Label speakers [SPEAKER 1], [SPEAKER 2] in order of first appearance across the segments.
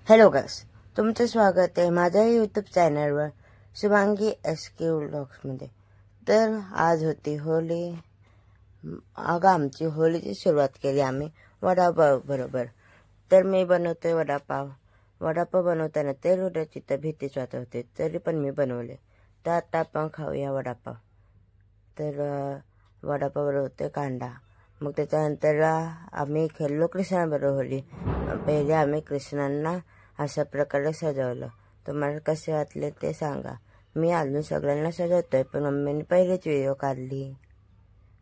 [SPEAKER 1] Hello guys, तुमचं स्वागत आहे माझ्या यूट्यूब चॅनलवर शुभांगी SK व्लॉग्समध्ये। तर आज होती होली। आमची होलीची सुरुवात केली आम्ही वडापाव बरोबर। तर मी बनवतोय वडापाव बनवताना तेल उडायची तर भीतीच वाटत होती, तरी पण मी बनवले। तर आता आपण खाऊया वडापाव। तर वडापाव बनवते कांदा। मग त्याच्यानंतर आम्ही खेळलो कृष्णाबरोबर होली। पहिले आम्ही कृष्णांना अशा प्रकारे सजवलं। तुम्हाला कसे वाटले ते सांगा। मी अजून सगळ्यांना सजवतोय, पण मम्मीने पहिलीच व्हिडिओ काढली।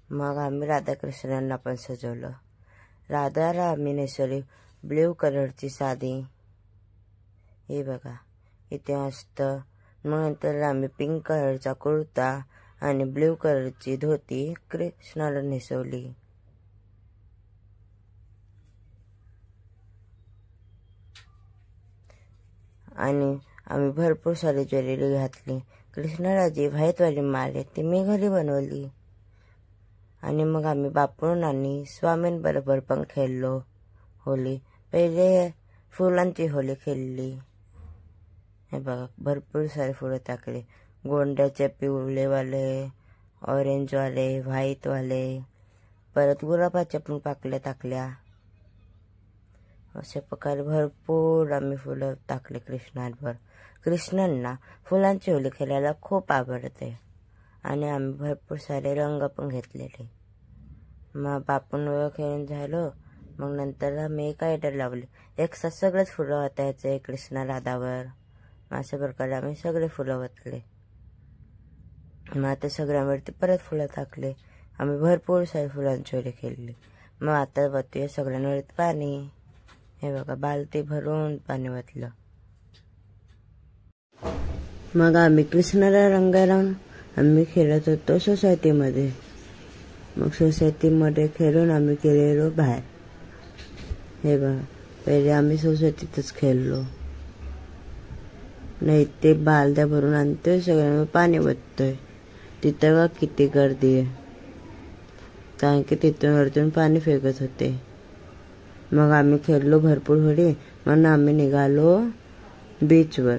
[SPEAKER 1] मग आम्ही राधाकृष्णांना पण सजवलं। राधाला आम्ही नेसवली ब्ल्यू कलरची साडी, हे बघा इथे मस्त। मग नंतर आम्ही पिंक कलरचा कुर्ता आणि ब्ल्यू कलरची धोती कृष्णाला नेसवली। आणि आम्ही भरपूर सारी ज्वेलरी घातली। कृष्णाला जी व्हाईटवाली माळ आहे ती मी घरी बनवली। आणि मग आम्ही बापून आणि स्वामींबरोबर पण खेळलो होली। पहिले फुलांची होली खेळली। हे बघा भरपूर सारे फुलं टाकले, गोंड्याचे पिवळेवाले, ऑरेंजवाले, व्हाईटवाले, परत गुलाबाच्या पण पाकल्या टाकल्या। अशा प्रकारे भरपूर आम्ही फुलं टाकले कृष्णांवर। कृष्णांना फुलांची होली खेळायला खूप आवडते आणि आम्ही भरपूर सारे रंग पण घेतलेले। मग बापूंवर खेळून झालं, मग नंतर आम्ही एक आयडर लावली। एक सगळेच फुलं वाटायचे कृष्णा राधावर। अशा प्रकारे आम्ही सगळे फुलं वाटले। मग आता सगळ्यांवरती परत फुलं टाकले। आम्ही भरपूर सारे फुलांची होली खेळली। मग आता वरती सगळ्यांवरती पाणी, हे बघा बालटी भरून पाणी वाटलं। मग आम्ही कृष्णाला रंगारंग आम्ही खेळत होतो सोसायटीमध्ये। मग सोसायटीमध्ये खेळून आम्ही गेलेलो बाहेर। हे बघा पहिले आम्ही सोसायटीतच खेळलो। नाही ते बालद्या भरून आणतोय, सगळ्यांना पाणी वाटतोय। तिथं बघा किती गर्दी आहे, कारण की तिथून वरतून पाणी फेकत होते। मग आम्ही खेळलो भरपूर होली। मग आम्ही निघालो बीचवर।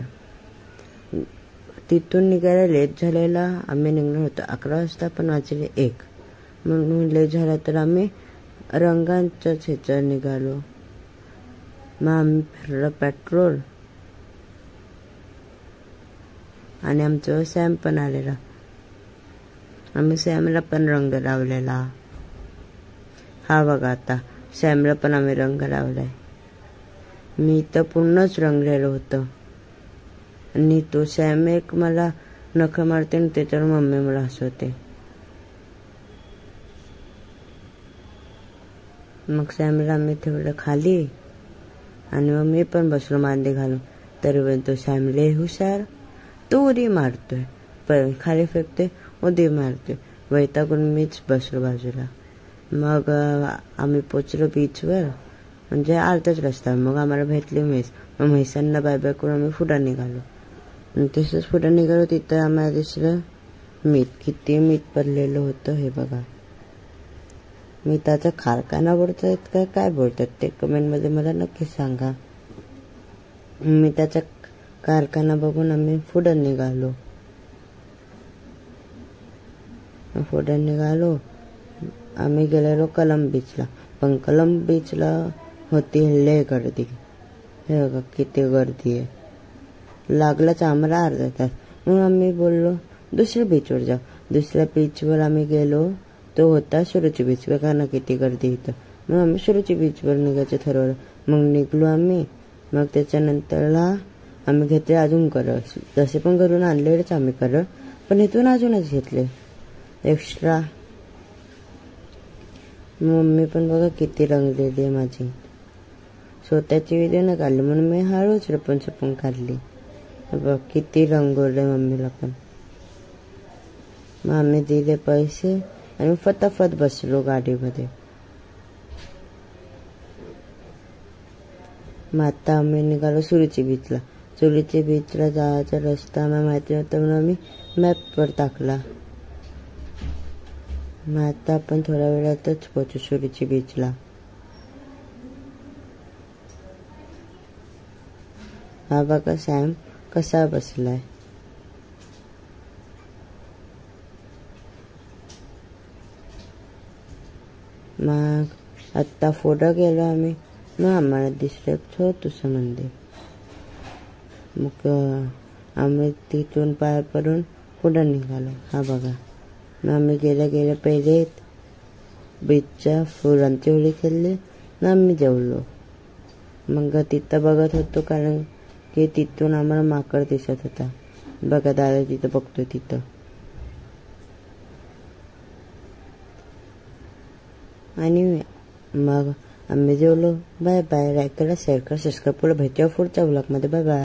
[SPEAKER 1] तिथून निघायला लेट झालेला, आम्ही निघणार होतो 11 वाजता, पण वाजले 1। म्हणून लेट झाला तर आम्ही रंगांच्याच ह्याच्यावर निघालो। मग आम्ही फिरलो पेट्रोल आणि आमचं सॅम पण आलेला। आम्ही सॅमला पण रंग लावलेला। हा बघा आता सॅमला पण आम्ही रंग लावलाय। मी तर पूर्णच रंगलेलो होतं आणि तो सॅम एक मला नख मारते आणि त्याच्यावर मम्मी मला हसवते। मग सॅमला आम्ही ठेवलं खाली आणि मग मी पण बसलो मांडी घालून। तरी तो सॅम लय हुशार, तो उडी मारतोय, पण खाली फेकते, उडी मारतोय। वैतागून मीच बसलो बाजूला। मग आम्ही पोचलो बीचवर, म्हणजे अर्धाच रस्ता। मग आम्हाला भेटली म्हैस। मग म्हैसांना बाय बाय करून आम्ही पुढे निघालो। आणि तसंच पुढे निघालो तिथं आम्हाला दिसलं मीठ। किती मीठ पडलेलं होतं हे बघा। मिठाचा कारखाना बोलतायत का काय बोलतात ते कमेंटमध्ये मला नक्की सांगा। मिठाचा कारखाना बघून आम्ही पुढे निघालो। आम्ही गेलेलो कलम बीचला, पण कलम बीचला होती लय गर्दी। हे बघा किती गर्दी आहे, लागलाच आम्हाला अर्धा तास। मग आम्ही बोललो दुसऱ्या बीचवर जाऊ। दुसऱ्या बीचवर आम्ही गेलो, तो होता सुरुची बीच। बघा ना किती गर्दी इथं। मग आम्ही सुरुची बीचवर निघायचं ठरवलं। मग निघलो आम्ही। मग त्याच्यानंतरला आम्ही घेतले अजून करळ, जसे पण घरून आणलेलेच आम्ही करळ, पण इथून अजूनच घेतले एक्स्ट्रा। मम्मी पण बघा किती रंगलेली आहे माझी। स्वतःची व्हिडिओ न काढली म्हणून मी हळूच रपून छपून काढली। बघ किती रंगवले मम्मीला पण। मग आम्ही दिले पैसे आणि फटाफट बसलो गाडीमध्ये। मग आता आम्ही निघालो सुरुची बीचला। सुरुची बीचला जायचा रस्ता आम्हाला माहिती नव्हता म्हणून आम्ही मॅपवर टाकला। मग आता आपण थोड्या वेळातच पोहोचू सुरुची बीचला। हा बघा सॅम कसा बसलाय. मग आत्ता पुढं गेलो आम्ही. मग आम्हाला दिसलं छोटंसं मंदिर. मग आम्ही तिथून पाय पडून पुढं निघालो. हा बघा. मग आम्ही गेल्या पहिले बीचच्या फुलांची होळी खेळली. मग आम्ही जेवलो. मग तिथं बघत होतो कारण की तिथून आम्हाला माकड दिसत होता. बघा दादा तिथं बघतोय तिथं. आणि मग आम्ही जेवलो. Bye bye. लाईक करा, शेअर करा, सबस्क्राईब करा. भेटूया पुढच्या व्लॉगमध्ये. Bye bye.